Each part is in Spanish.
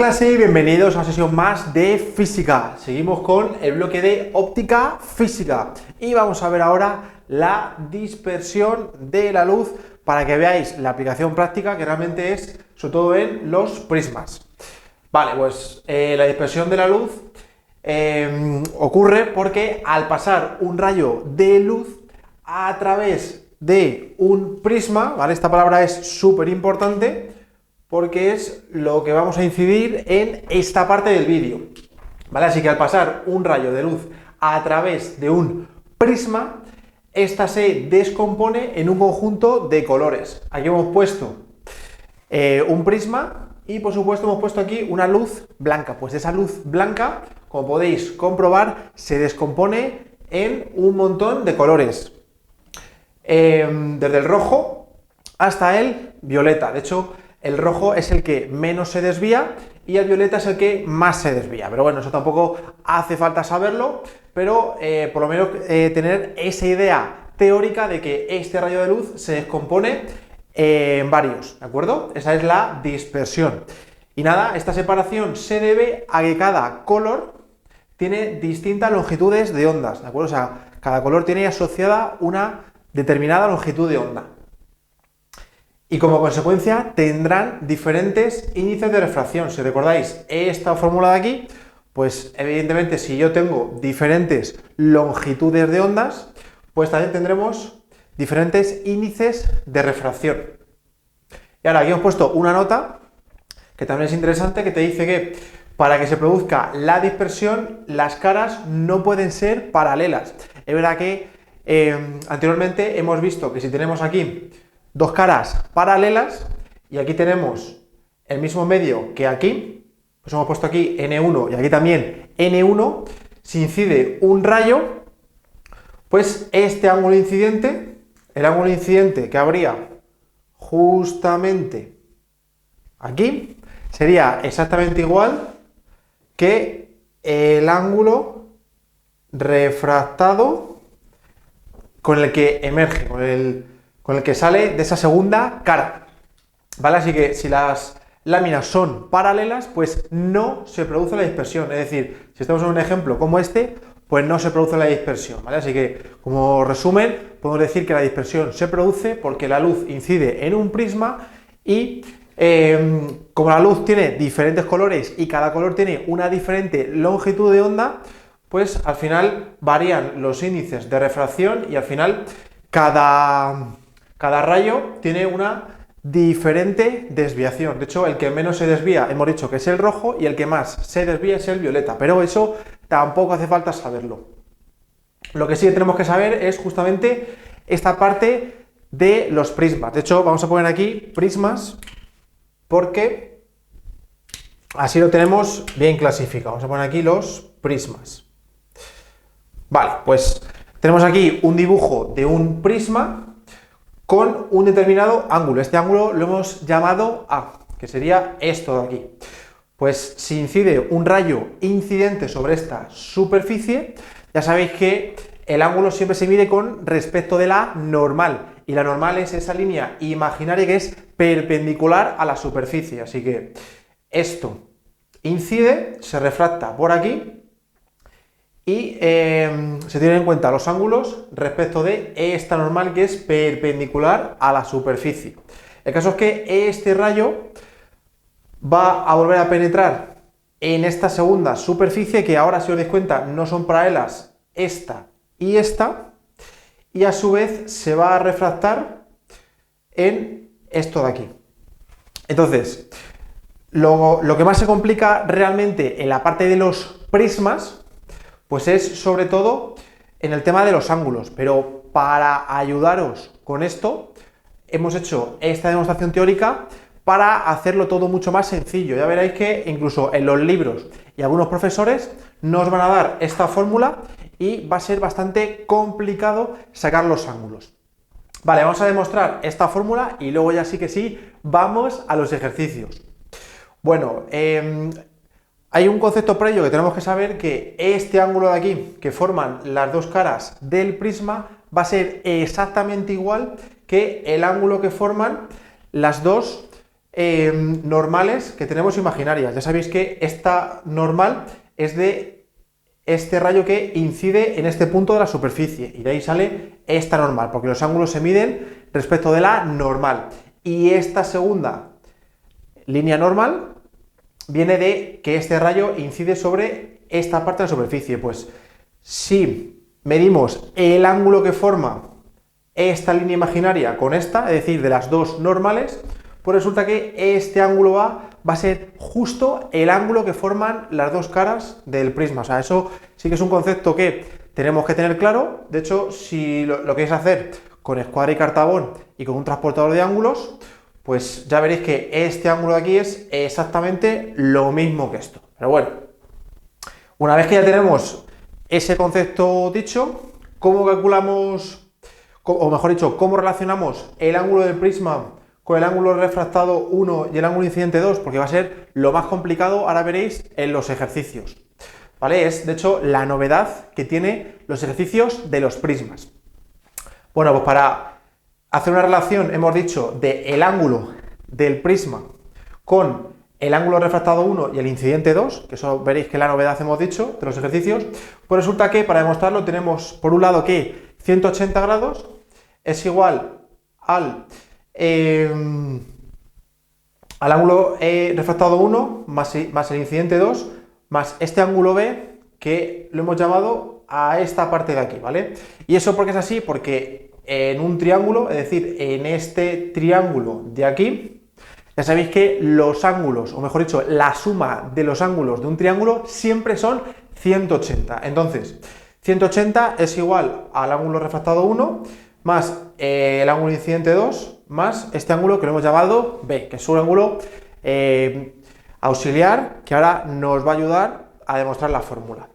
buenas y bienvenidos a una sesión más de física. Seguimos con el bloque de óptica física y vamos a ver ahora la dispersión de la luz para que veáis la aplicación práctica que realmente es sobre todo en los prismas. Vale, pues la dispersión de la luz ocurre porque al pasar un rayo de luz a través de un prisma, ¿vale? Esta palabra es súper importante porque es lo que vamos a incidir en esta parte del vídeo, ¿vale? Así que al pasar un rayo de luz a través de un prisma, esta se descompone en un conjunto de colores. Aquí hemos puesto un prisma y por supuesto hemos puesto aquí una luz blanca. Pues esa luz blanca, como podéis comprobar, se descompone en un montón de colores. Desde el rojo hasta el violeta. De hecho, el rojo es el que menos se desvía y el violeta es el que más se desvía. Pero bueno, eso tampoco hace falta saberlo, pero por lo menos tener esa idea teórica de que este rayo de luz se descompone en varios, ¿de acuerdo? Esa es la dispersión. Y nada, esta separación se debe a que cada color tiene distintas longitudes de ondas, ¿de acuerdo? O sea, cada color tiene asociada una determinada longitud de onda. Y como consecuencia tendrán diferentes índices de refracción. Si recordáis esta fórmula de aquí, pues evidentemente si yo tengo diferentes longitudes de ondas, pues también tendremos diferentes índices de refracción. Y ahora aquí hemos puesto una nota que también es interesante, que te dice que para que se produzca la dispersión, las caras no pueden ser paralelas. Es verdad que anteriormente hemos visto que si tenemos aquí dos caras paralelas y aquí tenemos el mismo medio que aquí, pues hemos puesto aquí N1 y aquí también N1, si incide un rayo, pues este ángulo incidente, el ángulo incidente que habría justamente aquí, sería exactamente igual que el ángulo refractado con el que emerge, con el que sale de esa segunda cara, ¿vale? Así que si las láminas son paralelas, pues no se produce la dispersión. Es decir, si estamos en un ejemplo como este, pues no se produce la dispersión, ¿vale? Así que, como resumen, podemos decir que la dispersión se produce porque la luz incide en un prisma y como la luz tiene diferentes colores y cada color tiene una diferente longitud de onda, pues al final varían los índices de refracción y al final cada rayo tiene una diferente desviación. De hecho, el que menos se desvía hemos dicho que es el rojo y el que más se desvía es el violeta, pero eso tampoco hace falta saberlo. Lo que sí tenemos que saber es justamente esta parte de los prismas. De hecho, vamos a poner aquí prismas porque así lo tenemos bien clasificado. Vamos a poner aquí los prismas. Vale, pues tenemos aquí un dibujo de un prisma con un determinado ángulo. Este ángulo lo hemos llamado A, que sería esto de aquí. Pues si incide un rayo incidente sobre esta superficie, ya sabéis que el ángulo siempre se mide con respecto de la normal. Y la normal es esa línea imaginaria que es perpendicular a la superficie. Así que esto incide, se refracta por aquí y se tienen en cuenta los ángulos respecto de esta normal que es perpendicular a la superficie. El caso es que este rayo va a volver a penetrar en esta segunda superficie, que ahora, si os dais cuenta, no son paralelas esta y esta, y a su vez se va a refractar en esto de aquí. Entonces, lo que más se complica realmente en la parte de los prismas, pues es sobre todo en el tema de los ángulos, pero para ayudaros con esto hemos hecho esta demostración teórica para hacerlo todo mucho más sencillo. Ya veréis que incluso en los libros y algunos profesores nos van a dar esta fórmula y va a ser bastante complicado sacar los ángulos. Vale, vamos a demostrar esta fórmula y luego ya sí que sí vamos a los ejercicios. Bueno, hay un concepto previo que tenemos que saber, que este ángulo de aquí, que forman las dos caras del prisma, va a ser exactamente igual que el ángulo que forman las dos normales que tenemos imaginarias. Ya sabéis que esta normal es de este rayo que incide en este punto de la superficie y de ahí sale esta normal, porque los ángulos se miden respecto de la normal. Y esta segunda línea normal viene de que este rayo incide sobre esta parte de la superficie. Pues si medimos el ángulo que forma esta línea imaginaria con esta, es decir, de las dos normales, pues resulta que este ángulo A va a ser justo el ángulo que forman las dos caras del prisma. O sea, eso sí que es un concepto que tenemos que tener claro. De hecho, si lo queréis hacer con escuadra y cartabón y con un transportador de ángulos, pues ya veréis que este ángulo de aquí es exactamente lo mismo que esto. Pero bueno, una vez que ya tenemos ese concepto dicho, ¿cómo calculamos, o mejor dicho, cómo relacionamos el ángulo del prisma con el ángulo refractado 1 y el ángulo incidente 2? Porque va a ser lo más complicado, ahora veréis, en los ejercicios. ¿Vale? Es, de hecho, la novedad que tiene los ejercicios de los prismas. Bueno, pues para hacer una relación, hemos dicho, del ángulo del prisma con el ángulo refractado 1 y el incidente 2, que eso veréis que es la novedad, hemos dicho, de los ejercicios, pues resulta que para demostrarlo tenemos, por un lado, que 180 grados es igual al ángulo refractado 1 más el incidente 2 más este ángulo B que lo hemos llamado a esta parte de aquí, ¿vale? ¿Y eso por qué es así? Porque en un triángulo, es decir, en este triángulo de aquí, ya sabéis que los ángulos, o mejor dicho, la suma de los ángulos de un triángulo siempre son 180. Entonces, 180 es igual al ángulo refractado 1 más el ángulo incidente 2 más este ángulo que lo hemos llamado B, que es un ángulo auxiliar que ahora nos va a ayudar a demostrar la fórmula.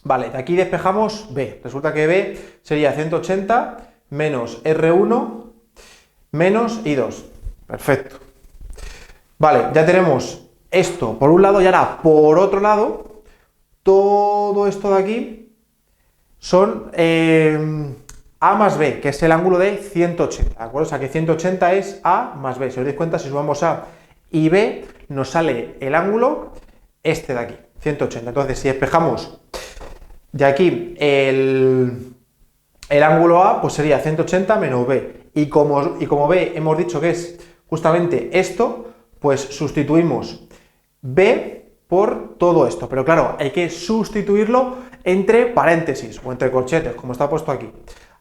Vale, de aquí despejamos B. Resulta que B sería 180 menos R1 menos I2. Perfecto. Vale, ya tenemos esto por un lado y ahora por otro lado, todo esto de aquí son A más B, que es el ángulo de 180, ¿de acuerdo? O sea que 180 es A más B. Si os dais cuenta, si sumamos A y B, nos sale el ángulo este de aquí, 180. Entonces, si despejamos de aquí el ángulo A, pues sería 180 menos B. Y como B hemos dicho que es justamente esto, pues sustituimos B por todo esto. Pero claro, hay que sustituirlo entre paréntesis o entre corchetes, como está puesto aquí.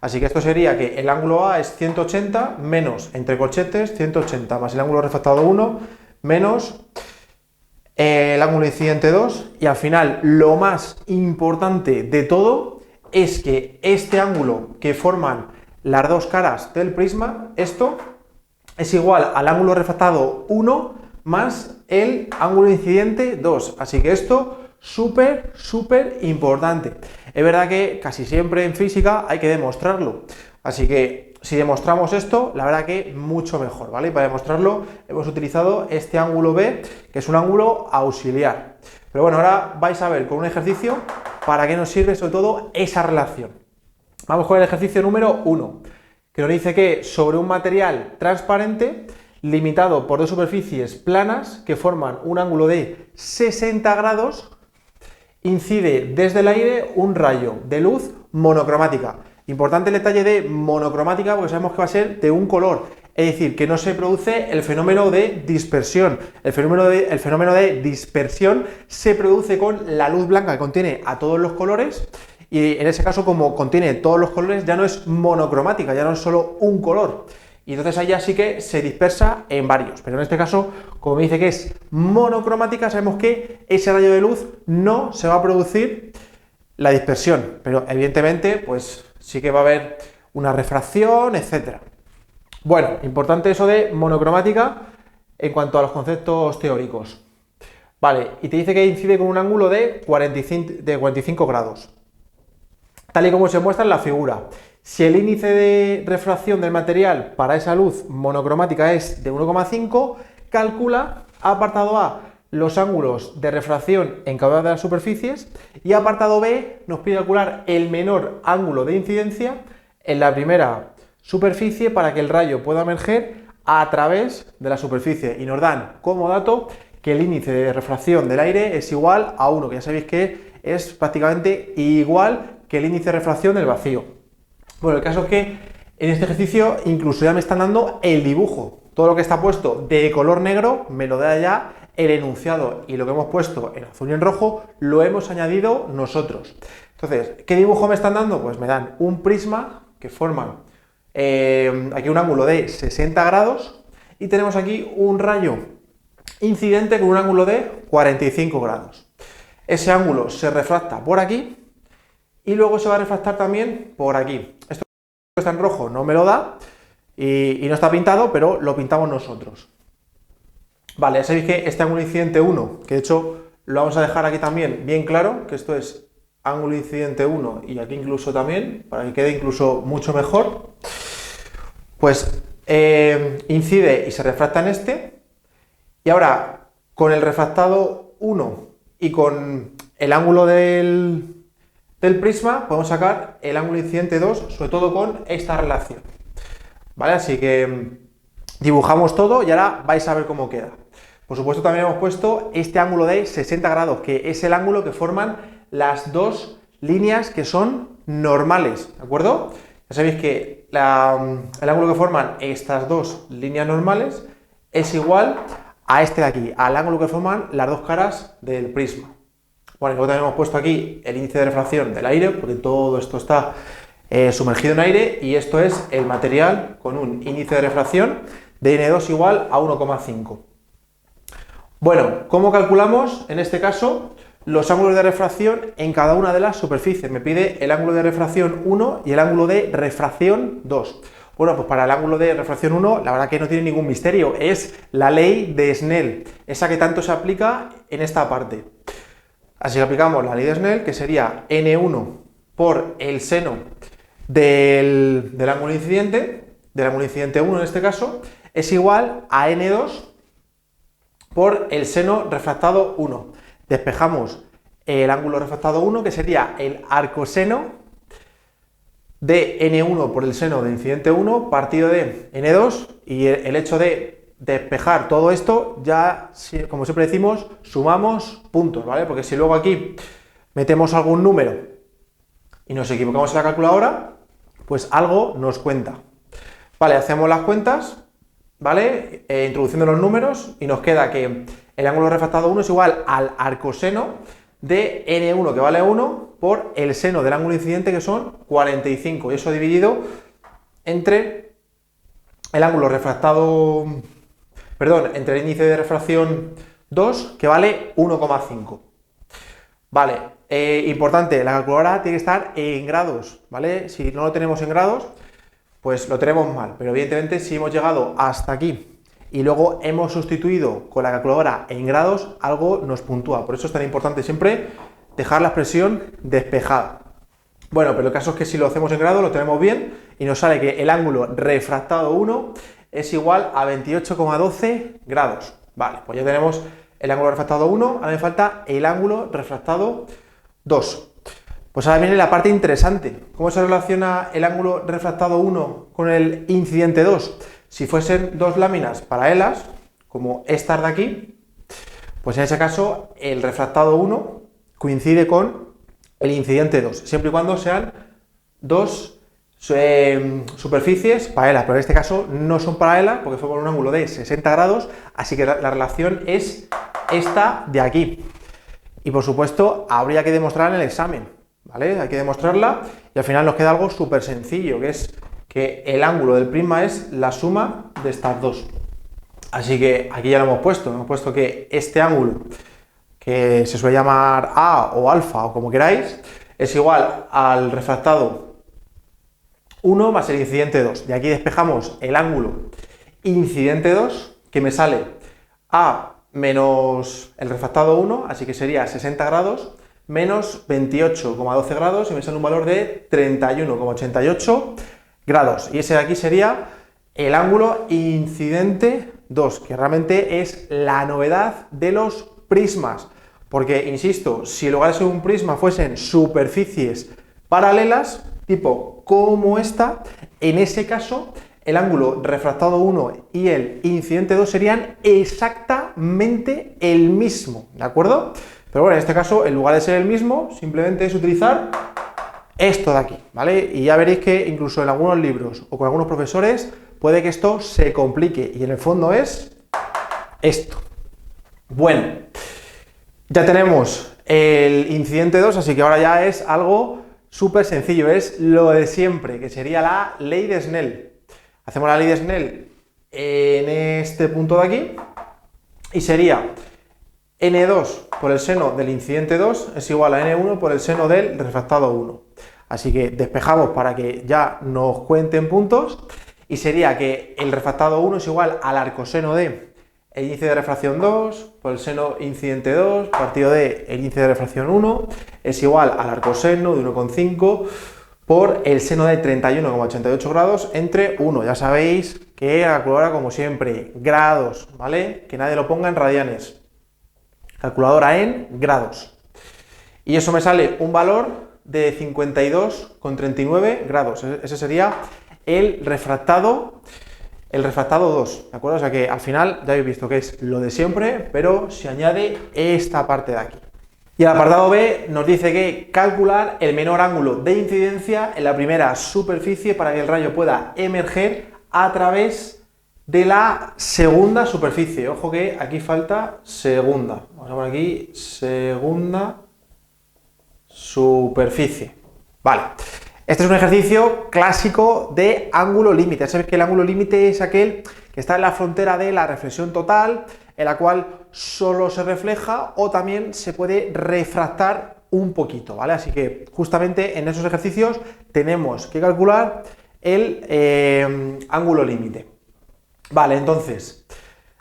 Así que esto sería que el ángulo A es 180 menos, entre corchetes, 180 más el ángulo refractado 1 menos el ángulo incidente 2. Y al final, lo más importante de todo es que este ángulo que forman las dos caras del prisma, esto es igual al ángulo refractado 1 más el ángulo incidente 2. Así que esto súper, súper importante. Es verdad que casi siempre en física hay que demostrarlo. Así que si demostramos esto, la verdad que mucho mejor, ¿vale? Para demostrarlo hemos utilizado este ángulo B, que es un ángulo auxiliar. Pero bueno, ahora vais a ver con un ejercicio para qué nos sirve sobre todo esa relación. Vamos con el ejercicio número 1, que nos dice que sobre un material transparente limitado por dos superficies planas que forman un ángulo de 60 grados, incide desde el aire un rayo de luz monocromática. Importante el detalle de monocromática porque sabemos que va a ser de un color, es decir, que no se produce el fenómeno de dispersión. El fenómeno de dispersión se produce con la luz blanca que contiene a todos los colores. Y en ese caso, como contiene todos los colores, ya no es monocromática, ya no es solo un color. Y entonces ahí ya sí que se dispersa en varios. Pero en este caso, como me dice que es monocromática, sabemos que ese rayo de luz no se va a producir la dispersión. Pero evidentemente, pues sí que va a haber una refracción, etc. Bueno, importante eso de monocromática en cuanto a los conceptos teóricos. Vale, y te dice que incide con un ángulo de 45 grados. Tal y como se muestra en la figura. Si el índice de refracción del material para esa luz monocromática es de 1,5, calcula, apartado A, los ángulos de refracción en cada una de las superficies, y apartado B nos pide calcular el menor ángulo de incidencia en la primera superficie para que el rayo pueda emerger a través de la superficie y nos dan como dato que el índice de refracción del aire es igual a 1, que ya sabéis que es prácticamente igual que el índice de refracción del vacío. Bueno, el caso es que en este ejercicio incluso ya me están dando el dibujo. Todo lo que está puesto de color negro me lo da ya el enunciado y lo que hemos puesto en azul y en rojo lo hemos añadido nosotros. Entonces, ¿qué dibujo me están dando? Pues me dan un prisma que forman aquí un ángulo de 60 grados y tenemos aquí un rayo incidente con un ángulo de 45 grados. Ese ángulo se refracta por aquí y luego se va a refractar también por aquí. Esto que está en rojo no me lo da y no está pintado, pero lo pintamos nosotros. Vale, ya sabéis que este ángulo incidente 1, que de hecho lo vamos a dejar aquí también bien claro, que esto es ángulo incidente 1 y aquí incluso también, para que quede incluso mucho mejor, pues incide y se refracta en este, y ahora con el refractado 1 y con el ángulo del prisma podemos sacar el ángulo incidente 2, sobre todo con esta relación. ¿Vale? Así que dibujamos todo y ahora vais a ver cómo queda. Por supuesto también hemos puesto este ángulo de 60 grados, que es el ángulo que forman las dos líneas que son normales, ¿de acuerdo? Ya sabéis que el ángulo que forman estas dos líneas normales es igual a este de aquí, al ángulo que forman las dos caras del prisma. Bueno, y luego también hemos puesto aquí el índice de refracción del aire, porque todo esto está sumergido en aire, y esto es el material con un índice de refracción de N2 igual a 1,5. Bueno, ¿cómo calculamos en este caso los ángulos de refracción en cada una de las superficies? Me pide el ángulo de refracción 1 y el ángulo de refracción 2. Bueno, pues para el ángulo de refracción 1, la verdad que no tiene ningún misterio, es la ley de Snell, esa que tanto se aplica en esta parte. Así que aplicamos la ley de Snell, que sería N1 por el seno del ángulo incidente 1 en este caso, es igual a N2 por el seno refractado 1. Despejamos el ángulo refractado 1, que sería el arcoseno de N1 por el seno de incidente 1 partido de N2, y el hecho de despejar todo esto, ya, como siempre decimos, sumamos puntos, ¿vale? Porque si luego aquí metemos algún número y nos equivocamos en la calculadora, pues algo nos cuenta. Vale, hacemos las cuentas, ¿vale? Introduciendo los números, y nos queda que el ángulo refractado 1 es igual al arcoseno de N1, que vale 1, por el seno del ángulo incidente, que son 45, y eso dividido entre el ángulo refractado, perdón, entre el índice de refracción 2, que vale 1,5. Vale, importante, la calculadora tiene que estar en grados, ¿vale? Si no lo tenemos en grados, pues lo tenemos mal, pero evidentemente si hemos llegado hasta aquí y luego hemos sustituido con la calculadora en grados, algo nos puntúa. Por eso es tan importante siempre dejar la expresión despejada. Bueno, pero el caso es que si lo hacemos en grados lo tenemos bien y nos sale que el ángulo refractado 1 es igual a 28,12 grados. Vale, pues ya tenemos el ángulo refractado 1, ahora me falta el ángulo refractado 2. Pues ahora viene la parte interesante. ¿Cómo se relaciona el ángulo refractado 1 con el incidente 2? Si fuesen dos láminas paralelas, como estas de aquí, pues en ese caso el refractado 1 coincide con el incidente 2, siempre y cuando sean dos superficies paralelas, pero en este caso no son paralelas porque forman un ángulo de 60 grados, así que la relación es esta de aquí. Y por supuesto habría que demostrarla en el examen, ¿vale? Hay que demostrarla y al final nos queda algo súper sencillo, que es que el ángulo del prisma es la suma de estas dos. Así que aquí ya lo hemos puesto que este ángulo, que se suele llamar A o alfa o como queráis, es igual al refractado 1 más el incidente 2. De aquí despejamos el ángulo incidente 2, que me sale A menos el refractado 1, así que sería 60 grados, menos 28,12 grados, y me sale un valor de 31,88 grados. Y ese de aquí sería el ángulo incidente 2, que realmente es la novedad de los prismas. Porque, insisto, si en lugar de ser un prisma fuesen superficies paralelas, tipo como esta, en ese caso el ángulo refractado 1 y el incidente 2 serían exactamente el mismo, ¿de acuerdo? Pero bueno, en este caso, en lugar de ser el mismo, simplemente es utilizar esto de aquí, ¿vale? Y ya veréis que incluso en algunos libros o con algunos profesores puede que esto se complique y en el fondo es esto. Bueno, ya tenemos el incidente 2, así que ahora ya es algo súper sencillo, es lo de siempre, que sería la ley de Snell. Hacemos la ley de Snell en este punto de aquí y sería n2 por el seno del incidente 2 es igual a n1 por el seno del refractado 1. Así que despejamos para que ya nos cuenten puntos y sería que el refractado 1 es igual al arcoseno de el índice de refracción 2 por el seno incidente 2 partido de el índice de refracción 1 es igual al arcoseno de 1,5 por el seno de 31,88 grados entre 1. Ya sabéis que la calculadora, como siempre, grados, ¿vale? Que nadie lo ponga en radianes. Calculadora en grados. Y eso me sale un valor de 52,39 grados. Ese sería el refractado 2, ¿de acuerdo? O sea que al final ya habéis visto que es lo de siempre, pero se añade esta parte de aquí. Y el apartado B nos dice que calcular el menor ángulo de incidencia en la primera superficie para que el rayo pueda emerger a través de la segunda superficie. Ojo que aquí falta segunda. Vamos a poner aquí segunda superficie. Vale. Este es un ejercicio clásico de ángulo límite. Ya sabéis que el ángulo límite es aquel que está en la frontera de la reflexión total, en la cual solo se refleja o también se puede refractar un poquito, ¿vale? Así que justamente en esos ejercicios tenemos que calcular el ángulo límite. Vale, entonces,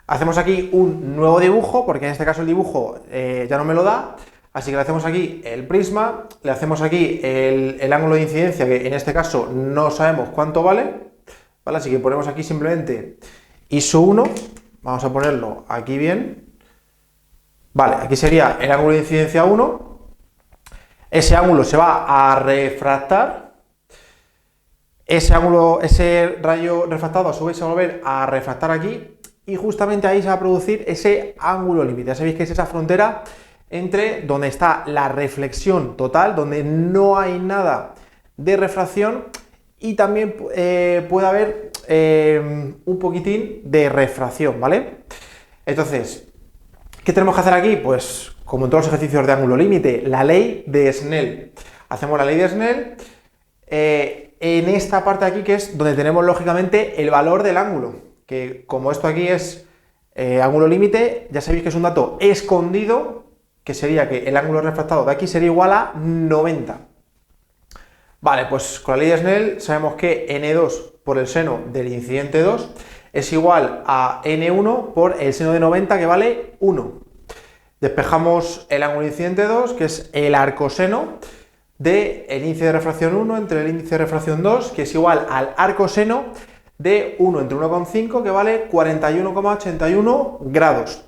hacemos aquí un nuevo dibujo, porque en este caso el dibujo ya no me lo da. Así que le hacemos aquí el prisma, le hacemos aquí el ángulo de incidencia, que en este caso no sabemos cuánto vale, ¿vale? Así que ponemos aquí simplemente ISO 1, vamos a ponerlo aquí bien, vale, aquí sería el ángulo de incidencia 1, ese ángulo se va a refractar, ese rayo refractado a su vez se va a volver a refractar aquí, y justamente ahí se va a producir ese ángulo límite. Ya sabéis que es esa frontera entre donde está la reflexión total, donde no hay nada de refracción y también puede haber un poquitín de refracción, ¿vale? Entonces, ¿qué tenemos que hacer aquí? Pues, como en todos los ejercicios de ángulo límite, la ley de Snell. Hacemos la ley de Snell en esta parte de aquí, que es donde tenemos lógicamente el valor del ángulo, que como esto aquí es ángulo límite, ya sabéis que es un dato escondido, que sería que el ángulo refractado de aquí sería igual a 90. Vale, pues con la ley de Snell sabemos que n2 por el seno del incidente 2 es igual a n1 por el seno de 90, que vale 1. Despejamos el ángulo de incidente 2, que es el arcoseno del índice de refracción 1 entre el índice de refracción 2, que es igual al arcoseno de 1 entre 1,5, que vale 41,81 grados.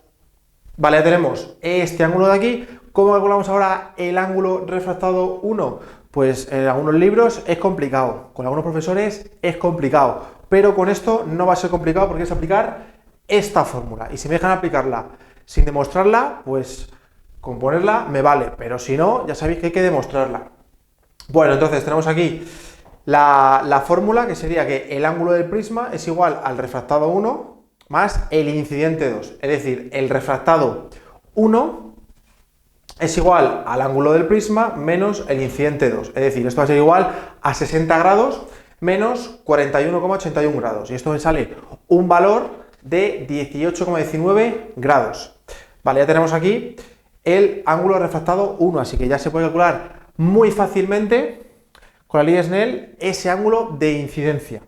Vale, ya tenemos este ángulo de aquí. ¿Cómo calculamos ahora el ángulo refractado 1? Pues en algunos libros es complicado, con algunos profesores es complicado, pero con esto no va a ser complicado porque es aplicar esta fórmula. Y si me dejan aplicarla sin demostrarla, pues con ponerla me vale, pero si no, ya sabéis que hay que demostrarla. Bueno, entonces tenemos aquí la fórmula, que sería que el ángulo del prisma es igual al refractado 1 más el incidente 2, es decir, el refractado 1 es igual al ángulo del prisma menos el incidente 2, es decir, esto va a ser igual a 60 grados menos 41,81 grados, y esto me sale un valor de 18,19 grados. Vale, ya tenemos aquí el ángulo refractado 1, así que ya se puede calcular muy fácilmente con la ley de Snell ese ángulo de incidencia.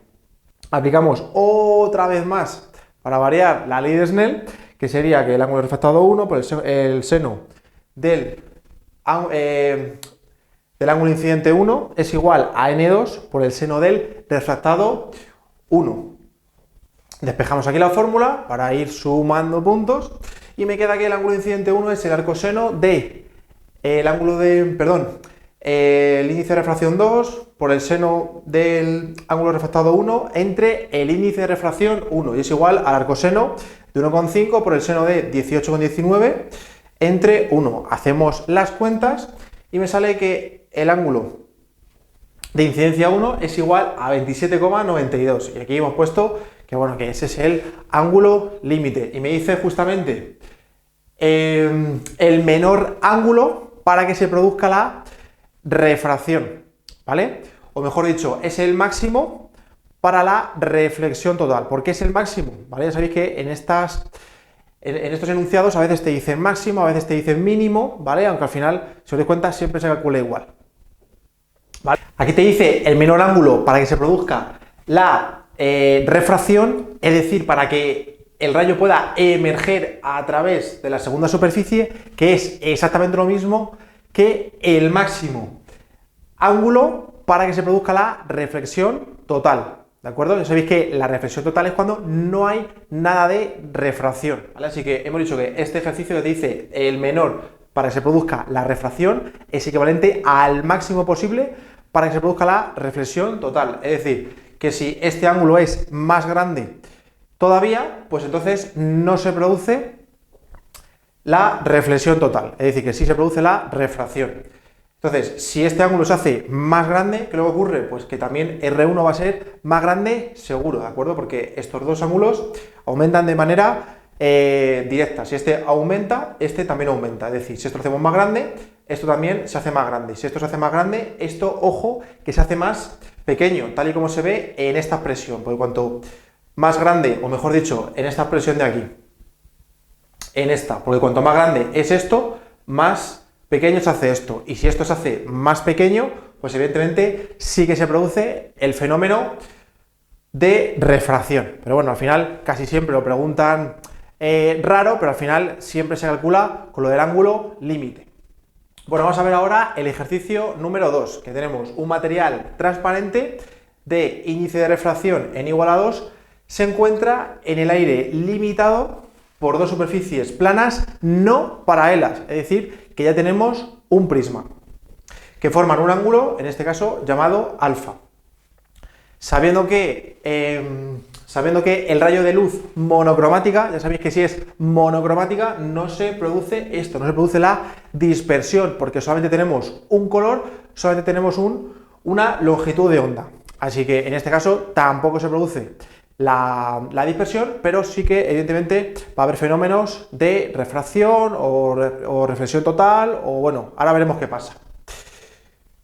Aplicamos otra vez más para variar la ley de Snell, que sería que el ángulo refractado 1 por el seno del ángulo incidente 1 es igual a n2 por el seno del refractado 1. Despejamos aquí la fórmula para ir sumando puntos y me queda que el ángulo incidente 1 es el arcoseno de el índice de refracción 2 por el seno del ángulo refractado 1 entre el índice de refracción 1, y es igual al arcoseno de 1,5 por el seno de 18,19 entre 1. Hacemos las cuentas y me sale que el ángulo de incidencia 1 es igual a 27,92, y aquí hemos puesto que, bueno, que ese es el ángulo límite, y me dice justamente el menor ángulo para que se produzca la refracción, ¿vale? O mejor dicho, es el máximo para la reflexión total. ¿Por qué es el máximo? ¿Vale? Ya sabéis que en estos enunciados a veces te dicen máximo, a veces te dicen mínimo, ¿vale? Aunque al final, si os dais cuenta, siempre se calcula igual, ¿vale? Aquí te dice el menor ángulo para que se produzca la refracción, es decir, para que el rayo pueda emerger a través de la segunda superficie, que es exactamente lo mismo que el máximo ángulo para que se produzca la reflexión total, ¿de acuerdo? Ya sabéis que la reflexión total es cuando no hay nada de refracción, ¿vale? Así que hemos dicho que este ejercicio que te dice el menor para que se produzca la refracción es equivalente al máximo posible para que se produzca la reflexión total. Es decir, que si este ángulo es más grande todavía, pues entonces no se produce la reflexión total, es decir, que sí se produce la refracción. Entonces, si este ángulo se hace más grande, ¿qué luego ocurre? Pues que también R1 va a ser más grande seguro, ¿de acuerdo? Porque estos dos ángulos aumentan de manera directa. Si este aumenta, este también aumenta. Es decir, si esto lo hacemos más grande, esto también se hace más grande. Si esto se hace más grande, esto, ojo, que se hace más pequeño, tal y como se ve en esta expresión. Porque cuanto más grande, o mejor dicho, en esta expresión de aquí, en esta, porque cuanto más grande es esto, más pequeño se hace esto, y si esto se hace más pequeño, pues evidentemente sí que se produce el fenómeno de refracción. Pero bueno, al final casi siempre lo preguntan raro, pero al final siempre se calcula con lo del ángulo límite. Bueno, vamos a ver ahora el ejercicio número 2, que tenemos un material transparente de índice de refracción n igual a 2, se encuentra en el aire limitado por dos superficies planas no paralelas, es decir, que ya tenemos un prisma, que forman un ángulo, en este caso, llamado alfa. Sabiendo que el rayo de luz monocromática, ya sabéis que si es monocromática, no se produce esto, no se produce la dispersión, porque solamente tenemos un color, solamente tenemos una longitud de onda. Así que en este caso tampoco se produce la dispersión, pero sí que evidentemente va a haber fenómenos de refracción o reflexión total, o bueno, ahora veremos qué pasa.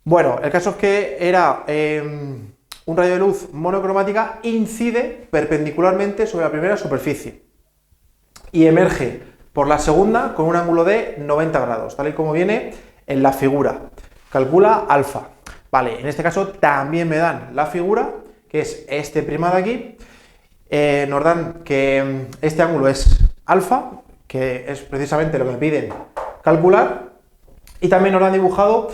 Bueno, el caso es que era un rayo de luz monocromática, incide perpendicularmente sobre la primera superficie y emerge por la segunda con un ángulo de 90 grados, tal y como viene en la figura. Calcula alfa. Vale, en este caso también me dan la figura, que es este prisma de aquí. Nos dan que este ángulo es alfa, que es precisamente lo que me piden calcular, y también nos han dibujado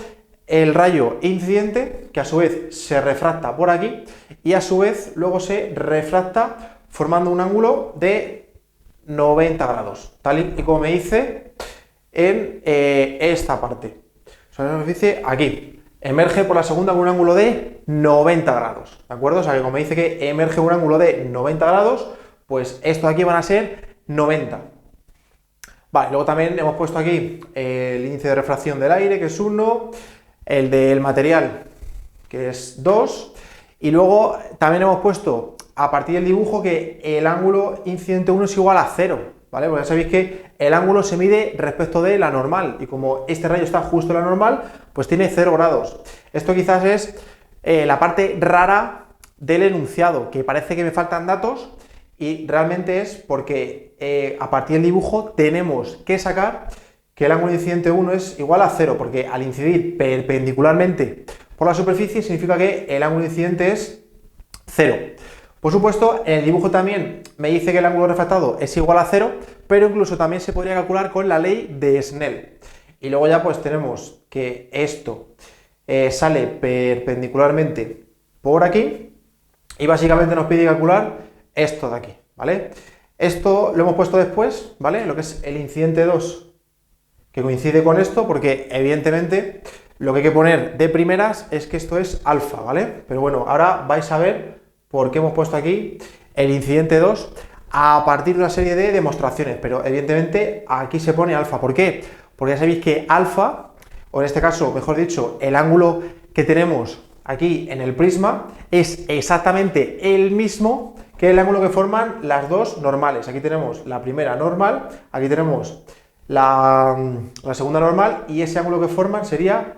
el rayo incidente, que a su vez se refracta por aquí, y a su vez luego se refracta formando un ángulo de 90 grados, tal y como me dice en esta parte. O sea, nos dice aquí. Emerge por la segunda con un ángulo de 90 grados, ¿de acuerdo? O sea, que como me dice que emerge un ángulo de 90 grados, pues esto de aquí van a ser 90. Vale, luego también hemos puesto aquí el índice de refracción del aire, que es 1, el del material, que es 2, y luego también hemos puesto, a partir del dibujo, que el ángulo incidente 1 es igual a 0, ¿vale? Porque ya sabéis que el ángulo se mide respecto de la normal, y como este rayo está justo en la normal, pues tiene 0 grados. Esto quizás es la parte rara del enunciado, que parece que me faltan datos, y realmente es porque a partir del dibujo tenemos que sacar que el ángulo incidente 1 es igual a 0, porque al incidir perpendicularmente por la superficie significa que el ángulo incidente es 0. Por supuesto, en el dibujo también me dice que el ángulo refractado es igual a 0, pero incluso también se podría calcular con la ley de Snell. Y luego ya pues tenemos que esto sale perpendicularmente por aquí, y básicamente nos pide calcular esto de aquí, ¿vale? Esto lo hemos puesto después, ¿vale? Lo que es el incidente 2, que coincide con esto, porque evidentemente lo que hay que poner de primeras es que esto es alfa, ¿vale? Pero bueno, ahora vais a ver por qué hemos puesto aquí el incidente 2 a partir de una serie de demostraciones, pero evidentemente aquí se pone alfa. ¿Por qué? Porque ya sabéis que alfa, o en este caso, mejor dicho, el ángulo que tenemos aquí en el prisma es exactamente el mismo que el ángulo que forman las dos normales. Aquí tenemos la primera normal, aquí tenemos la segunda normal, y ese ángulo que forman sería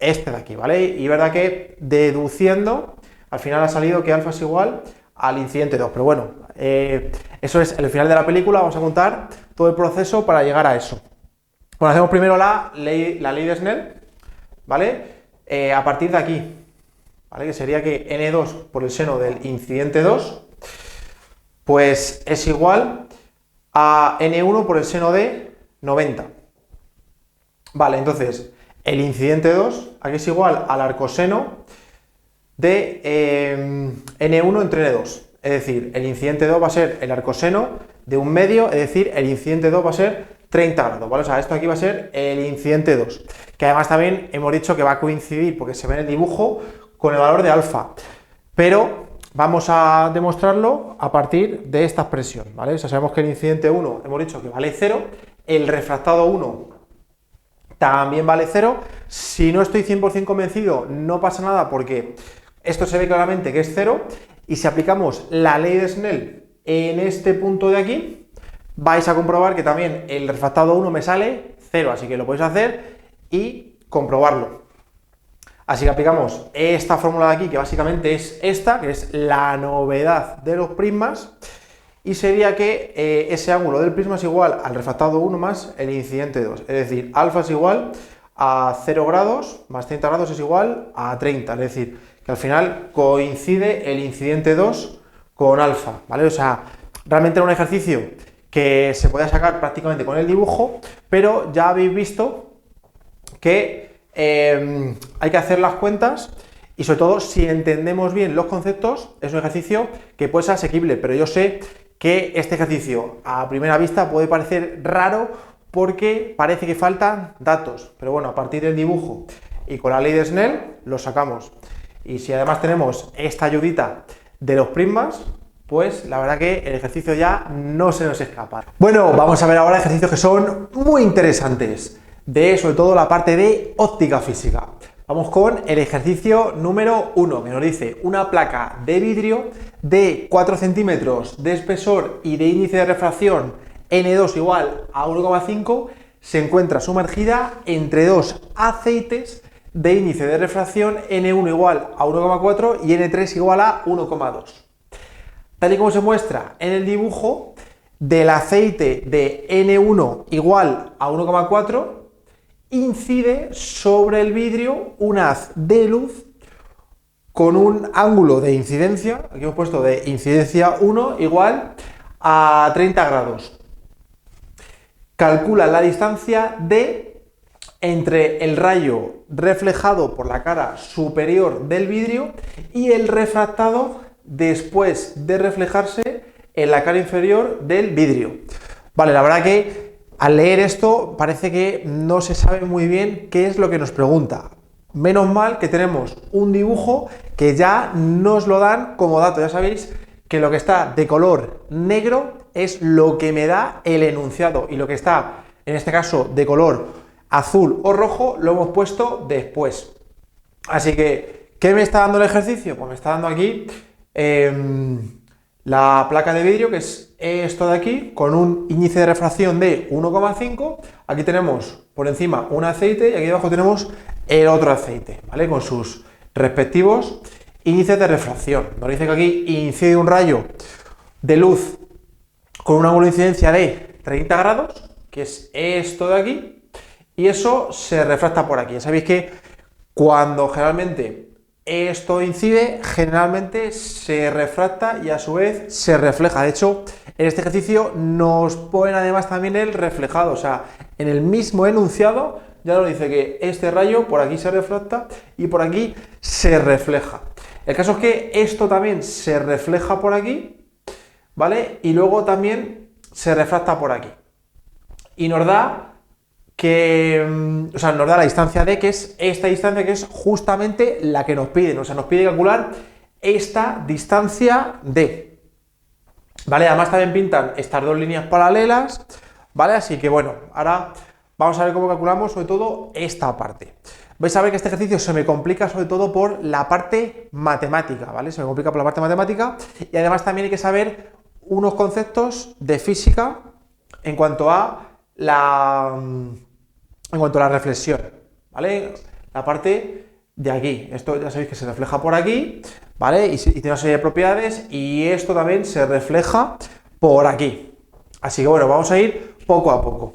este de aquí, ¿vale? Y verdad que deduciendo, al final ha salido que alfa es igual al incidente 2, pero bueno, eso es el final de la película. Vamos a contar todo el proceso para llegar a eso. Bueno, hacemos primero la ley de Snell, ¿vale? A partir de aquí, ¿vale? Que sería que n2 por el seno del incidente 2, pues es igual a n1 por el seno de 90. Vale, entonces, el incidente 2 aquí es igual al arcoseno de n1 entre n2. Es decir, el incidente 2 va a ser el arcoseno de un medio, es decir, el incidente 2 va a ser 30 grados, ¿vale? O sea, esto aquí va a ser el incidente 2, que además también hemos dicho que va a coincidir, porque se ve en el dibujo, con el valor de alfa. Pero vamos a demostrarlo a partir de esta expresión, ¿vale? O sea, sabemos que el incidente 1 hemos dicho que vale 0, el refractado 1 también vale 0. Si no estoy 100% convencido, no pasa nada, porque esto se ve claramente que es 0, y si aplicamos la ley de Snell en este punto de aquí, vais a comprobar que también el refractado 1 me sale 0, así que lo podéis hacer y comprobarlo. Así que aplicamos esta fórmula de aquí, que básicamente es esta, que es la novedad de los prismas, y sería que ese ángulo del prisma es igual al refractado 1 más el incidente 2, es decir, alfa es igual a 0 grados más 30 grados es igual a 30, es decir, que al final coincide el incidente 2 con alfa, ¿vale? O sea, realmente era un ejercicio que se podía sacar prácticamente con el dibujo, pero ya habéis visto que hay que hacer las cuentas, y sobre todo si entendemos bien los conceptos, es un ejercicio que puede ser asequible, pero yo sé que este ejercicio a primera vista puede parecer raro porque parece que faltan datos, pero bueno, a partir del dibujo y con la ley de Snell lo sacamos. Y si además tenemos esta ayudita de los prismas, pues la verdad que el ejercicio ya no se nos escapa. Bueno, vamos a ver ahora ejercicios que son muy interesantes, de sobre todo la parte de óptica física. Vamos con el ejercicio número 1, que nos dice: una placa de vidrio de 4 centímetros de espesor y de índice de refracción N2 igual a 1,5 se encuentra sumergida entre dos aceites de índice de refracción N1 igual a 1,4 y N3 igual a 1,2. Tal y como se muestra en el dibujo, del aceite de N1 igual a 1,4 incide sobre el vidrio un haz de luz con un ángulo de incidencia, aquí hemos puesto de incidencia 1 igual a 30 grados. Calcula la distancia D entre el rayo reflejado por la cara superior del vidrio y el refractado después de reflejarse en la cara inferior del vidrio. Vale, la verdad que al leer esto parece que no se sabe muy bien qué es lo que nos pregunta. Menos mal que tenemos un dibujo que ya nos lo dan como dato. Ya sabéis que lo que está de color negro es lo que me da el enunciado, y lo que está, en este caso, de color azul o rojo lo hemos puesto después. Así que, ¿qué me está dando el ejercicio? Pues me está dando aquí la placa de vidrio, que es esto de aquí, con un índice de refracción de 1,5. Aquí tenemos por encima un aceite y aquí abajo tenemos el otro aceite, ¿vale? Con sus respectivos índices de refracción. Nos dice que aquí incide un rayo de luz con un ángulo de incidencia de 30 grados, que es esto de aquí, y eso se refracta por aquí. Ya sabéis que cuando generalmente esto incide, generalmente se refracta y a su vez se refleja. De hecho, en este ejercicio nos ponen además también el reflejado, o sea, en el mismo enunciado ya nos dice que este rayo por aquí se refracta y por aquí se refleja. El caso es que esto también se refleja por aquí, ¿vale? Y luego también se refracta por aquí. Y nos da o sea, nos da la distancia D, que es esta distancia, que es justamente la que nos piden. O sea, nos pide calcular esta distancia D. ¿Vale? Además también pintan estas dos líneas paralelas, ¿vale? Así que bueno, ahora vamos a ver cómo calculamos sobre todo esta parte. Vais a ver que este ejercicio se me complica sobre todo por la parte matemática, ¿vale? Se me complica por la parte matemática y además también hay que saber unos conceptos de física en cuanto a la reflexión, ¿vale? La parte de aquí, esto ya sabéis que se refleja por aquí, ¿vale? Y tiene una serie de propiedades y esto también se refleja por aquí. Así que bueno, vamos a ir poco a poco.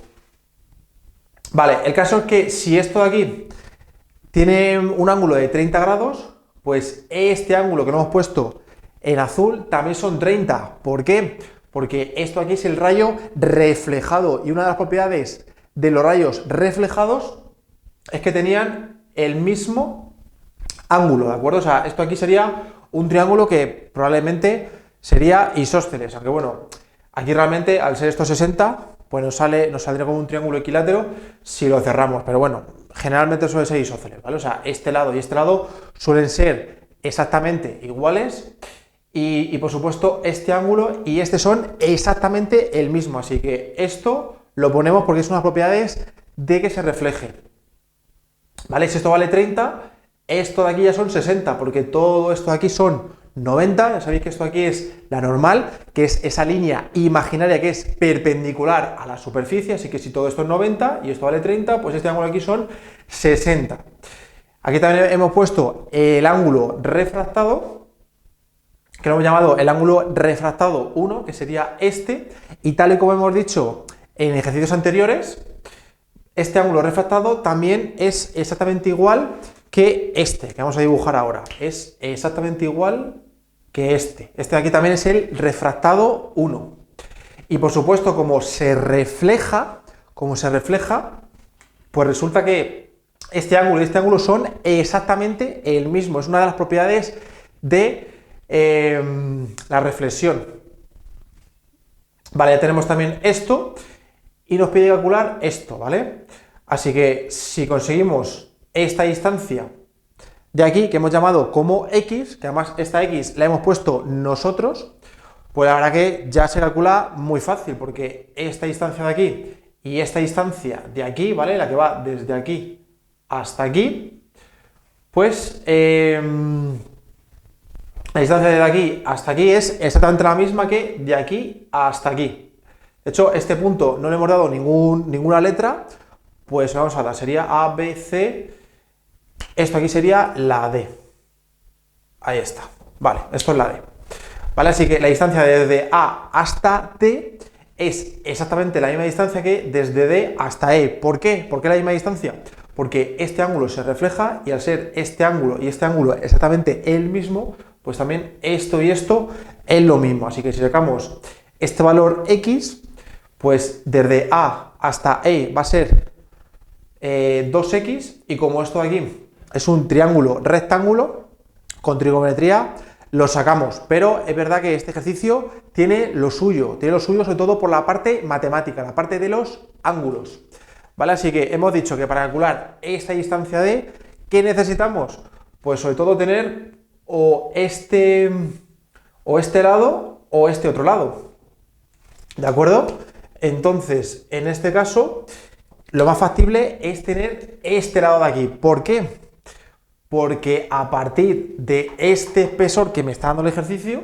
Vale, el caso es que si esto de aquí tiene un ángulo de 30 grados, pues este ángulo que lo hemos puesto en azul también son 30. ¿Por qué? Porque esto aquí es el rayo reflejado y una de las propiedades de los rayos reflejados es que tenían el mismo ángulo, ¿de acuerdo? O sea, esto aquí sería un triángulo que probablemente sería isósceles, aunque bueno, aquí realmente al ser esto 60, pues nos saldría como un triángulo equilátero si lo cerramos, pero bueno, generalmente suele ser isósceles, ¿vale? O sea, este lado y este lado suelen ser exactamente iguales y por supuesto este ángulo y este son exactamente el mismo, así que esto lo ponemos porque es unas propiedades de que se refleje, ¿vale? Si esto vale 30, esto de aquí ya son 60, porque todo esto de aquí son 90, ya sabéis que esto aquí es la normal, que es esa línea imaginaria que es perpendicular a la superficie, así que si todo esto es 90 y esto vale 30, pues este ángulo aquí son 60. Aquí también hemos puesto el ángulo refractado, que lo hemos llamado el ángulo refractado 1, que sería este, y tal y como hemos dicho en ejercicios anteriores, este ángulo refractado también es exactamente igual que este, que vamos a dibujar ahora. Es exactamente igual que este. Este de aquí también es el refractado 1. Y por supuesto, como se refleja, pues resulta que este ángulo y este ángulo son exactamente el mismo. Es una de las propiedades de la reflexión. Vale, ya tenemos también esto y nos pide calcular esto, ¿vale? Así que si conseguimos esta distancia de aquí, que hemos llamado como X, que además esta X la hemos puesto nosotros, pues la verdad que ya se calcula muy fácil, porque esta distancia de aquí y esta distancia de aquí, ¿vale? La que va desde aquí hasta aquí, pues la distancia de aquí hasta aquí es exactamente la misma que de aquí hasta aquí. De hecho, este punto no le hemos dado ninguna letra, pues vamos a dar, sería A, B, C, esto aquí sería la D. Ahí está, vale, esto es la D. Vale, así que la distancia desde A hasta D es exactamente la misma distancia que desde D hasta E. ¿Por qué? ¿Por qué la misma distancia? Porque este ángulo se refleja y al ser este ángulo y este ángulo exactamente el mismo, pues también esto y esto es lo mismo. Así que si sacamos este valor X, pues desde A hasta E va a ser 2X, y como esto de aquí es un triángulo rectángulo, con trigonometría lo sacamos, pero es verdad que este ejercicio tiene lo suyo sobre todo por la parte matemática, la parte de los ángulos, ¿vale? Así que hemos dicho que para calcular esta distancia D, ¿qué necesitamos? Pues sobre todo tener o este lado o este otro lado, ¿de acuerdo? Entonces, en este caso, lo más factible es tener este lado de aquí. ¿Por qué? Porque a partir de este espesor que me está dando el ejercicio,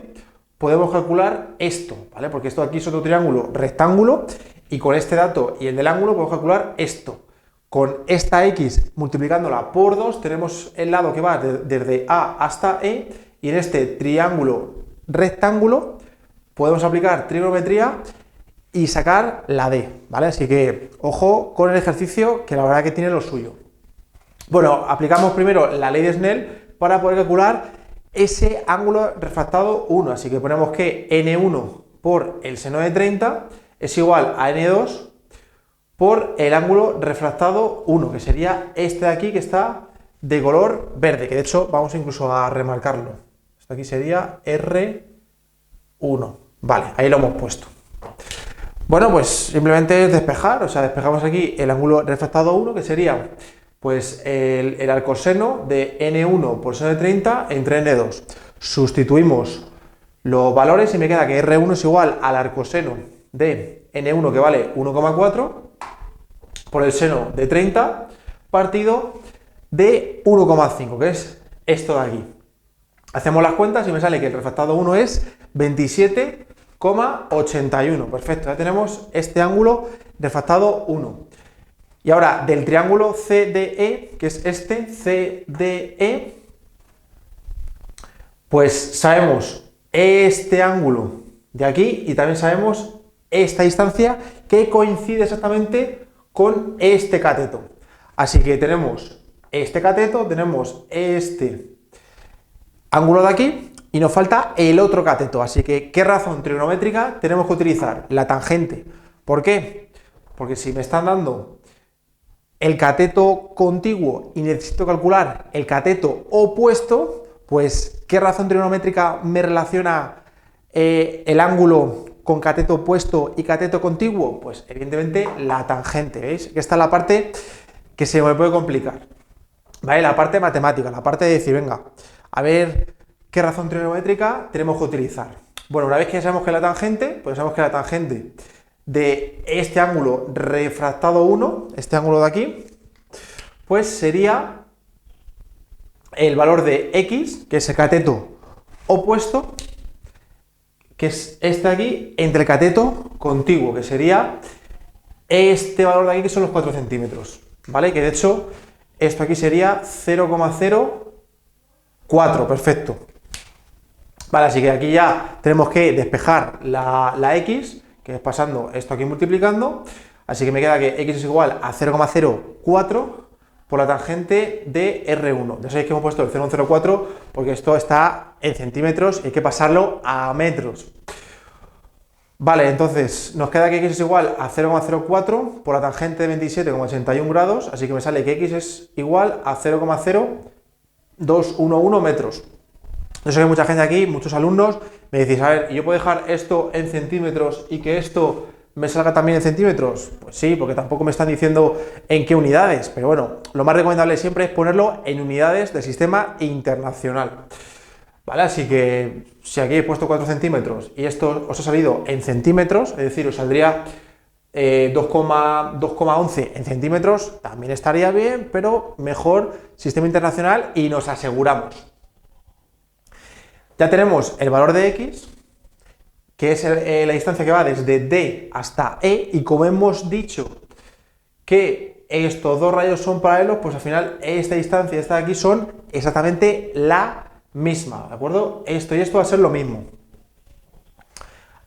podemos calcular esto, ¿vale? Porque esto de aquí es otro triángulo rectángulo, y con este dato y el del ángulo podemos calcular esto. Con esta X multiplicándola por 2, tenemos el lado que va desde A hasta E, y en este triángulo rectángulo podemos aplicar trigonometría y sacar la D, ¿vale? Así que ojo con el ejercicio, que la verdad que tiene lo suyo. Bueno, aplicamos primero la ley de Snell para poder calcular ese ángulo refractado 1, así que ponemos que N1 por el seno de 30 es igual a N2 por el ángulo refractado 1, que sería este de aquí, que está de color verde, que de hecho vamos incluso a remarcarlo. Esto aquí sería R1, vale, ahí lo hemos puesto. Bueno, pues simplemente es despejar, o sea, despejamos aquí el ángulo refractado 1, que sería pues el arcoseno de n1 por seno de 30 entre n2. Sustituimos los valores y me queda que r1 es igual al arcoseno de n1, que vale 1,4, por el seno de 30 partido de 1,5, que es esto de aquí. Hacemos las cuentas y me sale que el refractado 1 es 27,81. Perfecto, ya tenemos este ángulo refractado 1. Y ahora, del triángulo CDE, que es este, CDE, pues sabemos este ángulo de aquí y también sabemos esta distancia que coincide exactamente con este cateto. Así que tenemos este cateto, tenemos este ángulo de aquí y nos falta el otro cateto. Así que, ¿qué razón trigonométrica tenemos que utilizar? La tangente. ¿Por qué? Porque si me están dando el cateto contiguo y necesito calcular el cateto opuesto, pues, ¿qué razón trigonométrica me relaciona el ángulo con cateto opuesto y cateto contiguo? Pues, evidentemente, la tangente. ¿Veis? Que esta es la parte que se me puede complicar. ¿Vale? La parte matemática, la parte de decir, venga, a ver qué razón trigonométrica tenemos que utilizar. Bueno, una vez que ya sabemos que la tangente, pues sabemos que la tangente de este ángulo refractado 1, este ángulo de aquí, pues sería el valor de x, que es el cateto opuesto, que es este de aquí, entre el cateto contiguo, que sería este valor de aquí, que son los 4 centímetros, ¿vale? Que de hecho, esto aquí sería 0,04, perfecto. Vale, así que aquí ya tenemos que despejar la x, que es pasando esto aquí multiplicando, así que me queda que x es igual a 0,04 por la tangente de R1. Ya sabéis que hemos puesto el 0,04 porque esto está en centímetros y hay que pasarlo a metros. Vale, entonces nos queda que x es igual a 0,04 por la tangente de 27,81 grados, así que me sale que x es igual a 0,0211 metros. Yo sé que mucha gente aquí, muchos alumnos, me decís, a ver, ¿yo puedo dejar esto en centímetros y que esto me salga también en centímetros? Pues sí, porque tampoco me están diciendo en qué unidades, pero bueno, lo más recomendable siempre es ponerlo en unidades del sistema internacional. ¿Vale? Así que si aquí he puesto 4 centímetros y esto os ha salido en centímetros, es decir, os saldría 2,11 en centímetros, también estaría bien, pero mejor sistema internacional y nos aseguramos. Ya tenemos el valor de x, que es la distancia que va desde D hasta E, y como hemos dicho que estos dos rayos son paralelos, pues al final esta distancia y esta de aquí son exactamente la misma, ¿de acuerdo? Esto y esto va a ser lo mismo.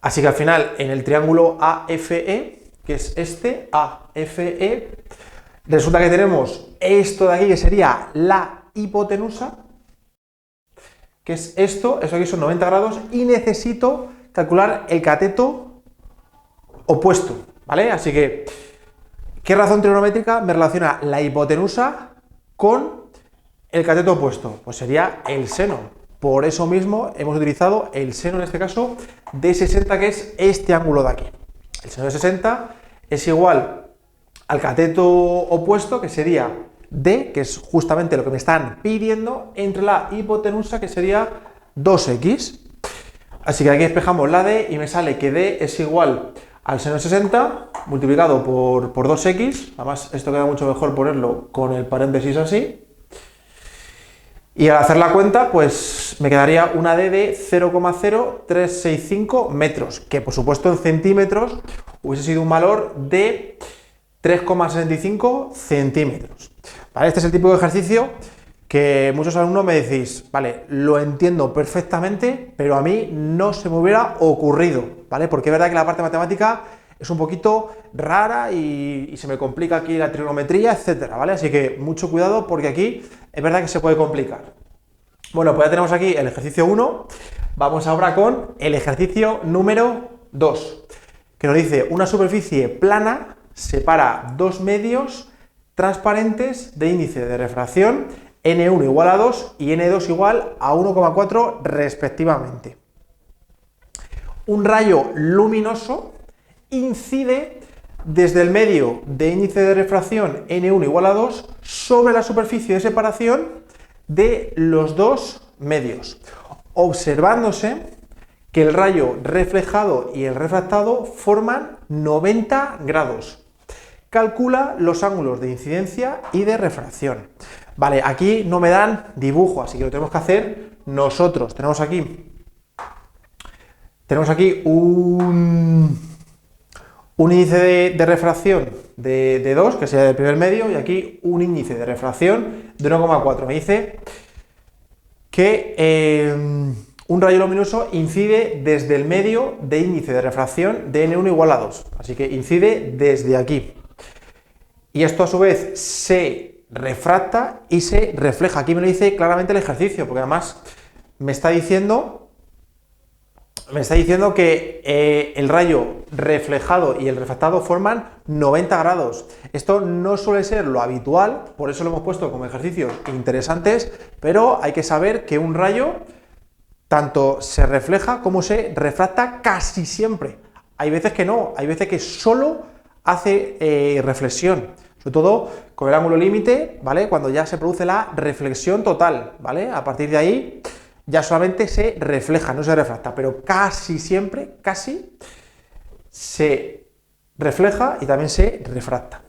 Así que al final, en el triángulo AFE, que es este, AFE, resulta que tenemos esto de aquí, que sería la hipotenusa, que es esto aquí son 90 grados, y necesito calcular el cateto opuesto, ¿vale? Así que, ¿qué razón trigonométrica me relaciona la hipotenusa con el cateto opuesto? Pues sería el seno. Por eso mismo hemos utilizado el seno, en este caso, de 60, que es este ángulo de aquí. El seno de 60 es igual al cateto opuesto, que sería D, que es justamente lo que me están pidiendo, entre la hipotenusa, que sería 2x. Así que aquí despejamos la D y me sale que D es igual al seno de 60 multiplicado por 2x. Además, esto queda mucho mejor ponerlo con el paréntesis así. Y al hacer la cuenta, pues me quedaría una D de 0,0365 metros, que por supuesto en centímetros hubiese sido un valor de 3,65 centímetros. ¿Vale? Este es el tipo de ejercicio que muchos alumnos me decís, vale, lo entiendo perfectamente, pero a mí no se me hubiera ocurrido, ¿vale? Porque es verdad que la parte matemática es un poquito rara y se me complica aquí la trigonometría, etcétera, ¿vale? Así que mucho cuidado porque aquí es verdad que se puede complicar. Bueno, pues ya tenemos aquí el ejercicio 1. Vamos ahora con el ejercicio número 2, que nos dice: una superficie plana separa dos medios transparentes de índice de refracción N1 igual a 2 y N2 igual a 1,4 respectivamente. Un rayo luminoso incide desde el medio de índice de refracción N1 igual a 2 sobre la superficie de separación de los dos medios, observándose que el rayo reflejado y el refractado forman 90 grados. Calcula los ángulos de incidencia y de refracción. Vale, aquí no me dan dibujo, así que lo tenemos que hacer nosotros. Tenemos aquí un índice de refracción de 2, que sería del primer medio, y aquí un índice de refracción de 1,4. Me dice que un rayo luminoso incide desde el medio de índice de refracción de N1 igual a 2. Así que incide desde aquí. Y esto a su vez se refracta y se refleja. Aquí me lo dice claramente el ejercicio, porque además me está diciendo que el rayo reflejado y el refractado forman 90 grados. Esto no suele ser lo habitual, por eso lo hemos puesto como ejercicios interesantes, pero hay que saber que un rayo tanto se refleja como se refracta casi siempre. Hay veces que no, hay veces que solo hace reflexión, sobre todo con el ángulo límite, ¿vale? Cuando ya se produce la reflexión total, ¿vale? A partir de ahí ya solamente se refleja, no se refracta, pero casi siempre, casi, se refleja y también se refracta.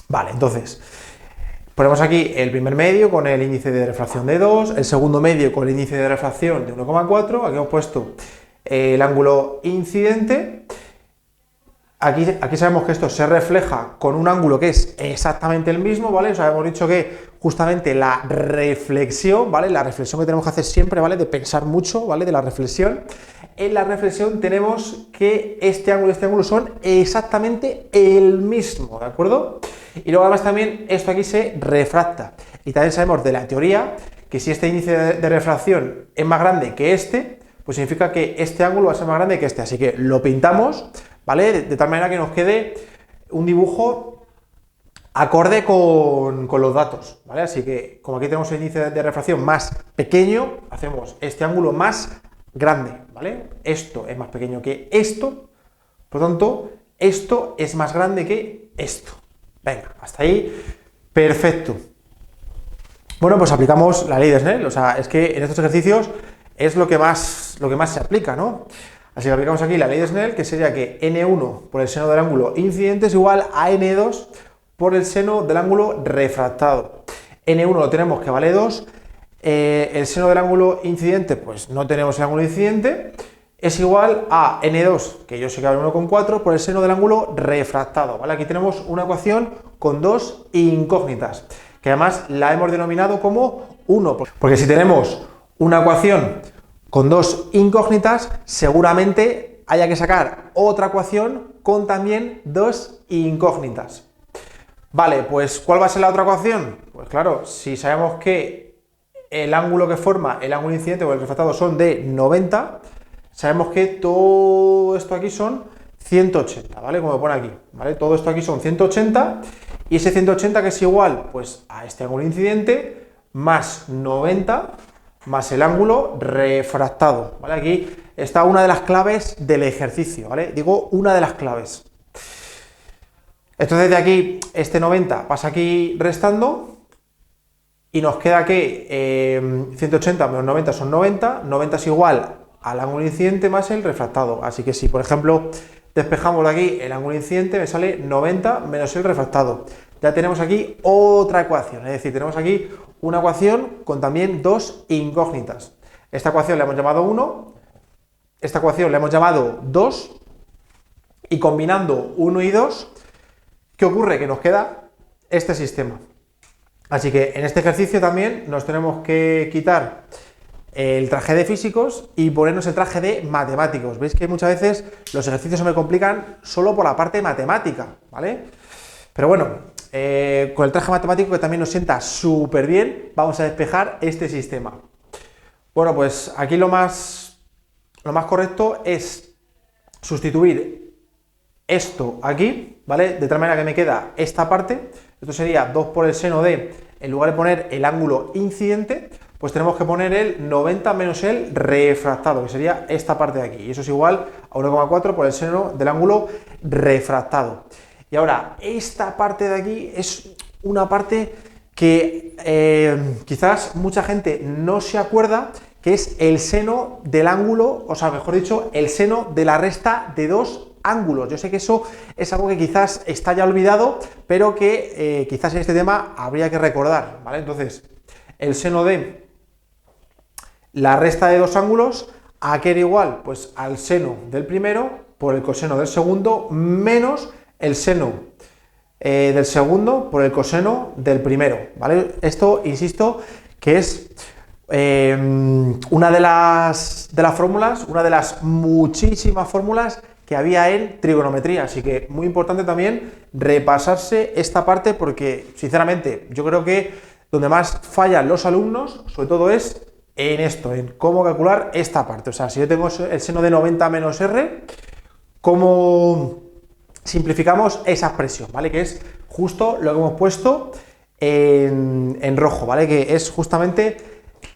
Vale, entonces, ponemos aquí el primer medio con el índice de refracción de 2, el segundo medio con el índice de refracción de 1,4, aquí hemos puesto el ángulo incidente. Aquí sabemos que esto se refleja con un ángulo que es exactamente el mismo, ¿vale? O sea, hemos dicho que justamente la reflexión, ¿vale? La reflexión que tenemos que hacer siempre, ¿vale? De pensar mucho, ¿vale? De la reflexión. En la reflexión tenemos que este ángulo y este ángulo son exactamente el mismo, ¿de acuerdo? Y luego además también esto aquí se refracta. Y también sabemos de la teoría que si este índice de refracción es más grande que este, pues significa que este ángulo va a ser más grande que este. Así que lo pintamos, ¿vale? De tal manera que nos quede un dibujo acorde con los datos, ¿vale? Así que, como aquí tenemos el índice de refracción más pequeño, hacemos este ángulo más grande, ¿vale? Esto es más pequeño que esto, por lo tanto, esto es más grande que esto. Venga, hasta ahí, perfecto. Bueno, pues aplicamos la ley de Snell, o sea, es que en estos ejercicios es lo que más se aplica, ¿no? Así que aplicamos aquí la ley de Snell, que sería que N1 por el seno del ángulo incidente es igual a N2 por el seno del ángulo refractado. N1 lo tenemos que vale 2, el seno del ángulo incidente, pues no tenemos el ángulo incidente, es igual a N2, que yo sé que vale 1,4, por el seno del ángulo refractado, ¿vale? Aquí tenemos una ecuación con dos incógnitas, que además la hemos denominado como 1, porque si tenemos una ecuación con dos incógnitas, seguramente haya que sacar otra ecuación con también dos incógnitas. Vale, pues ¿cuál va a ser la otra ecuación? Pues claro, si sabemos que el ángulo que forma el ángulo incidente o el refractado son de 90, sabemos que todo esto aquí son 180, ¿vale? Como me pone aquí, ¿vale? Todo esto aquí son 180, y ese 180 que es igual, pues, a este ángulo incidente, más 90, más el ángulo refractado, ¿vale? Aquí está una de las claves del ejercicio, ¿vale? Digo, una de las claves. Entonces de aquí, este 90 pasa aquí restando, y nos queda que 180 menos 90 son 90, 90 es igual al ángulo incidente más el refractado. Así que si, por ejemplo, despejamos de aquí el ángulo incidente, me sale 90 menos el refractado. Ya tenemos aquí otra ecuación, es decir, tenemos aquí una ecuación con también dos incógnitas. Esta ecuación le hemos llamado 1, esta ecuación le hemos llamado 2, y combinando 1 y 2, ¿qué ocurre? Que nos queda este sistema. Así que en este ejercicio también nos tenemos que quitar el traje de físicos y ponernos el traje de matemáticos. Veis que muchas veces los ejercicios se me complican solo por la parte matemática, ¿vale? Pero bueno, con el traje matemático, que también nos sienta súper bien, vamos a despejar este sistema. Bueno, pues aquí lo más correcto es sustituir esto aquí, ¿vale? De tal manera que me queda esta parte. Esto sería 2 por el seno de, en lugar de poner el ángulo incidente, pues tenemos que poner el 90 menos el refractado, que sería esta parte de aquí. Y eso es igual a 1,4 por el seno del ángulo refractado. Y ahora, esta parte de aquí es una parte que quizás mucha gente no se acuerda, que es el seno del ángulo, o sea, mejor dicho, el seno de la resta de dos ángulos. Yo sé que eso es algo que quizás está ya olvidado, pero que quizás en este tema habría que recordar, ¿vale? Entonces, el seno de la resta de dos ángulos, ¿a qué era igual? Pues al seno del primero por el coseno del segundo menos el seno del segundo por el coseno del primero, ¿vale? Esto, insisto, que es una de las fórmulas, una de las muchísimas fórmulas que había en trigonometría, así que muy importante también repasarse esta parte porque, sinceramente, yo creo que donde más fallan los alumnos, sobre todo es en esto, en cómo calcular esta parte. O sea, si yo tengo el seno de 90 menos r, ¿cómo simplificamos esa expresión? ¿Vale? Que es justo lo que hemos puesto en rojo, ¿vale? Que es justamente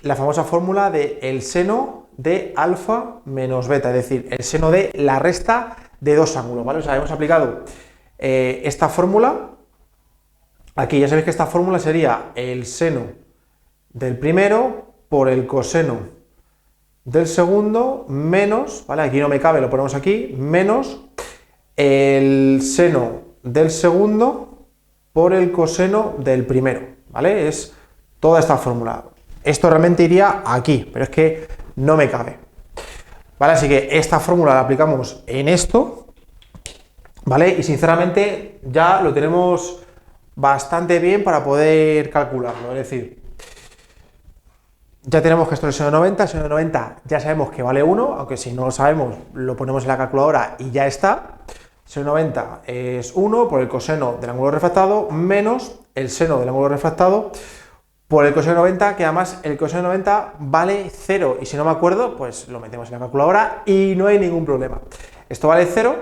la famosa fórmula de el seno de alfa menos beta, es decir, el seno de la resta de dos ángulos, ¿vale? O sea, hemos aplicado esta fórmula. Aquí ya sabéis que esta fórmula sería el seno del primero por el coseno del segundo menos, ¿vale? Aquí no me cabe, lo ponemos aquí, menos el seno del segundo por el coseno del primero, ¿vale? Es toda esta fórmula. Esto realmente iría aquí, pero es que no me cabe, ¿vale? Así que esta fórmula la aplicamos en esto, ¿vale? Y sinceramente ya lo tenemos bastante bien para poder calcularlo, es decir, ya tenemos que esto es el seno de 90 ya sabemos que vale 1, aunque si no lo sabemos lo ponemos en la calculadora y ya está. Seno de 90 es 1 por el coseno del ángulo refractado menos el seno del ángulo refractado por el coseno de 90, que además el coseno de 90 vale 0, y si no me acuerdo, pues lo metemos en la calculadora y no hay ningún problema. Esto vale 0,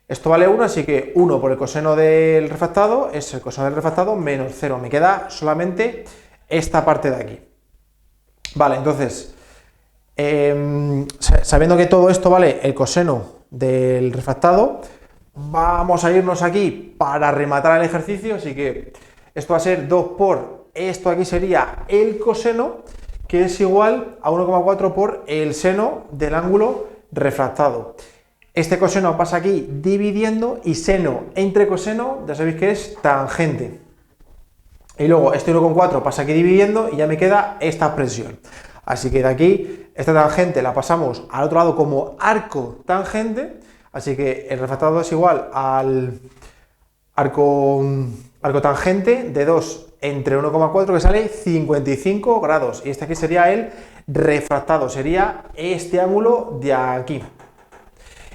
esto vale 1, así que 1 por el coseno del refractado es el coseno del refractado menos 0. Me queda solamente esta parte de aquí. Vale, entonces, sabiendo que todo esto vale el coseno del refractado, vamos a irnos aquí para rematar el ejercicio, así que esto va a ser 2 por, esto aquí sería el coseno, que es igual a 1,4 por el seno del ángulo refractado. Este coseno pasa aquí dividiendo y seno entre coseno, ya sabéis que es tangente. Y luego este 1,4 pasa aquí dividiendo y ya me queda esta expresión. Así que de aquí, esta tangente la pasamos al otro lado como arco tangente, así que el refractado es igual al arco tangente de 2 entre 1,4 que sale 55 grados. Y este aquí sería el refractado, sería este ángulo de aquí.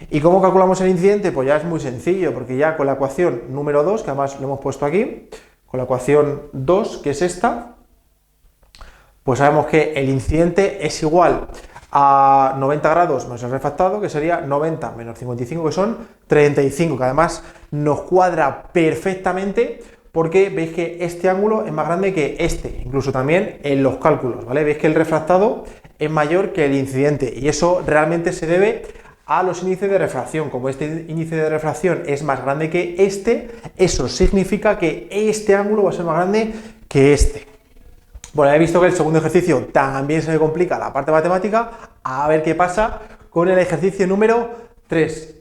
¿Y cómo calculamos el incidente? Pues ya es muy sencillo, porque ya con la ecuación número 2, que además lo hemos puesto aquí, con la ecuación 2, que es esta, pues sabemos que el incidente es igual a 90 grados menos el refractado, que sería 90 menos 55, que son 35, que además nos cuadra perfectamente porque veis que este ángulo es más grande que este, incluso también en los cálculos, ¿vale? Veis que el refractado es mayor que el incidente y eso realmente se debe a los índices de refracción. Como este índice de refracción es más grande que este, eso significa que este ángulo va a ser más grande que este. Bueno, he visto que el segundo ejercicio también se me complica la parte matemática. A ver qué pasa con el ejercicio número 3.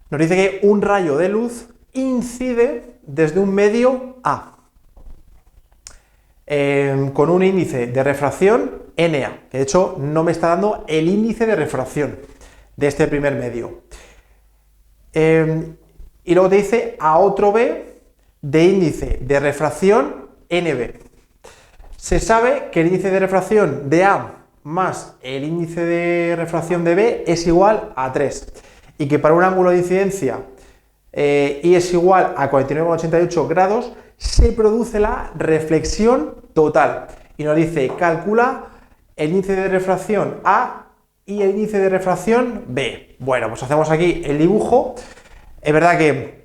Nos dice que un rayo de luz incide desde un medio A con un índice de refracción NA, que de hecho no me está dando el índice de refracción de este primer medio. Y luego te dice a otro B de índice de refracción NB. Se sabe que el índice de refracción de A más el índice de refracción de B es igual a 3 y que para un ángulo de incidencia y es igual a 49,88 grados se produce la reflexión total y nos dice calcula el índice de refracción A y el índice de refracción B. Bueno, pues hacemos aquí el dibujo. Es verdad que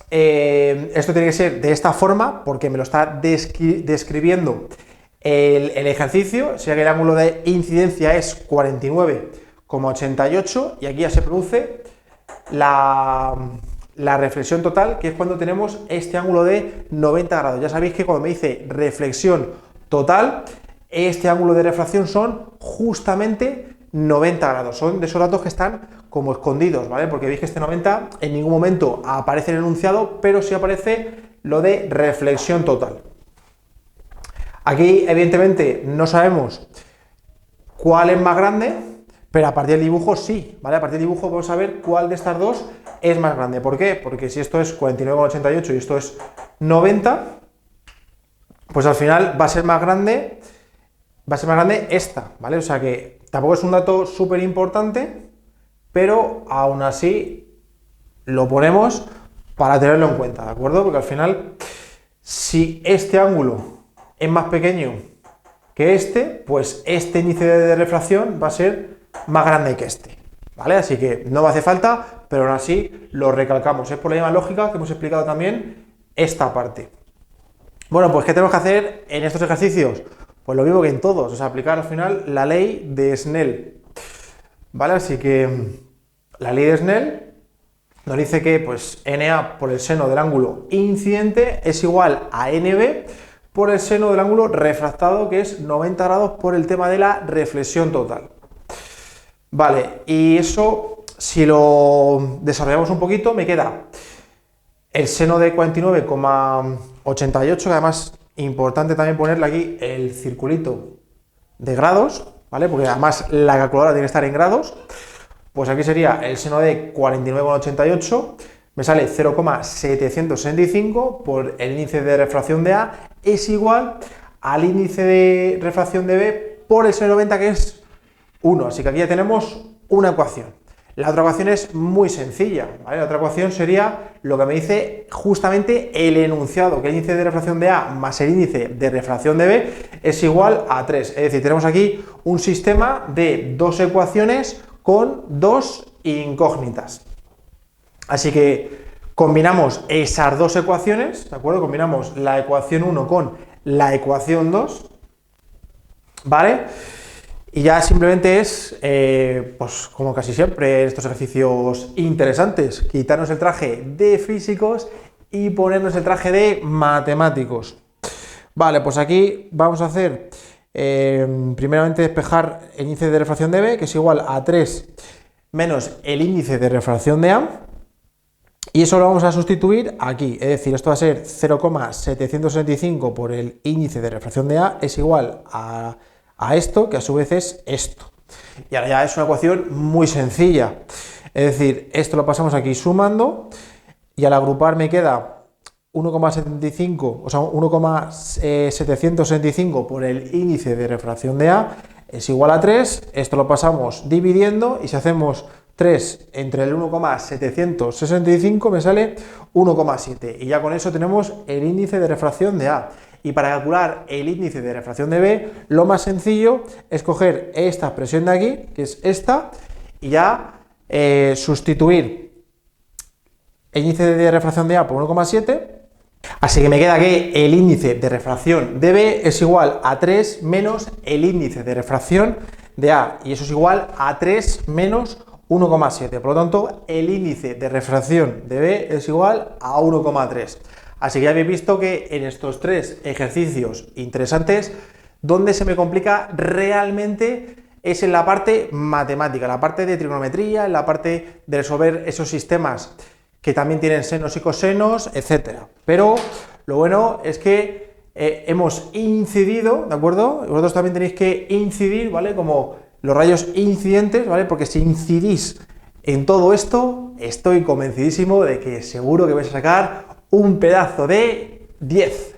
esto tiene que ser de esta forma porque me lo está describiendo el ejercicio, sería que el ángulo de incidencia es 49,88 y aquí ya se produce la reflexión total, que es cuando tenemos este ángulo de 90 grados. Ya sabéis que cuando me dice reflexión total, este ángulo de refracción son justamente 90 grados. Son de esos datos que están como escondidos, ¿vale? Porque veis que este 90 en ningún momento aparece en el enunciado, pero sí aparece lo de reflexión total. Aquí, evidentemente, no sabemos cuál es más grande, pero a partir del dibujo sí, ¿vale? A partir del dibujo vamos a ver cuál de estas dos es más grande. ¿Por qué? Porque si esto es 49,88 y esto es 90, pues al final va a ser más grande esta, ¿vale? O sea que tampoco es un dato súper importante, pero aún así lo ponemos para tenerlo en cuenta, ¿de acuerdo? Porque al final, si este ángulo es más pequeño que este, pues este índice de refracción va a ser más grande que este, ¿vale? Así que no me hace falta, pero aún así lo recalcamos. Es por la misma lógica que hemos explicado también esta parte. Bueno, pues ¿qué tenemos que hacer en estos ejercicios? Pues lo mismo que en todos, o sea, aplicar al final la ley de Snell, ¿vale? Así que la ley de Snell nos dice que pues NA por el seno del ángulo incidente es igual a NB por el seno del ángulo refractado, que es 90 grados por el tema de la reflexión total. Vale, y eso, si lo desarrollamos un poquito, me queda el seno de 49,88, que además importante también ponerle aquí el circulito de grados, ¿vale? Porque además la calculadora tiene que estar en grados. Pues aquí sería el seno de 49,88, me sale 0,765 por el índice de refracción de A, es igual al índice de refracción de B por el seno de 90, que es 1. Así que aquí ya tenemos una ecuación. La otra ecuación es muy sencilla, ¿vale? La otra ecuación sería lo que me dice justamente el enunciado, que el índice de refracción de A más el índice de refracción de B es igual a 3. Es decir, tenemos aquí un sistema de dos ecuaciones con dos incógnitas. Así que combinamos esas dos ecuaciones, ¿de acuerdo? Combinamos la ecuación 1 con la ecuación 2, ¿vale? Y ya simplemente es, pues como casi siempre en estos ejercicios interesantes, quitarnos el traje de físicos y ponernos el traje de matemáticos. Vale, pues aquí vamos a hacer, primeramente despejar el índice de refracción de B, que es igual a 3 menos el índice de refracción de A, y eso lo vamos a sustituir aquí, es decir, esto va a ser 0,765 por el índice de refracción de A, es igual a esto, que a su vez es esto. Y ahora ya es una ecuación muy sencilla, es decir, esto lo pasamos aquí sumando, y al agrupar me queda 1,75, o sea, 1,765 por el índice de refracción de A es igual a 3, esto lo pasamos dividiendo, y si hacemos 3 entre el 1,765 me sale 1,7, y ya con eso tenemos el índice de refracción de A. Y para calcular el índice de refracción de B, lo más sencillo es coger esta expresión de aquí, que es esta, y ya sustituir el índice de refracción de A por 1,7. Así que me queda que el índice de refracción de B es igual a 3 menos el índice de refracción de A, y eso es igual a 3 menos 1,7. Por lo tanto, el índice de refracción de B es igual a 1,3. Así que ya habéis visto que en estos tres ejercicios interesantes, donde se me complica realmente es en la parte matemática, la parte de trigonometría, en la parte de resolver esos sistemas que también tienen senos y cosenos, etcétera. Pero lo bueno es que hemos incidido, ¿de acuerdo? Vosotros también tenéis que incidir, ¿vale? Como los rayos incidentes, ¿vale? Porque si incidís en todo esto, estoy convencidísimo de que seguro que vais a sacar un pedazo de 10.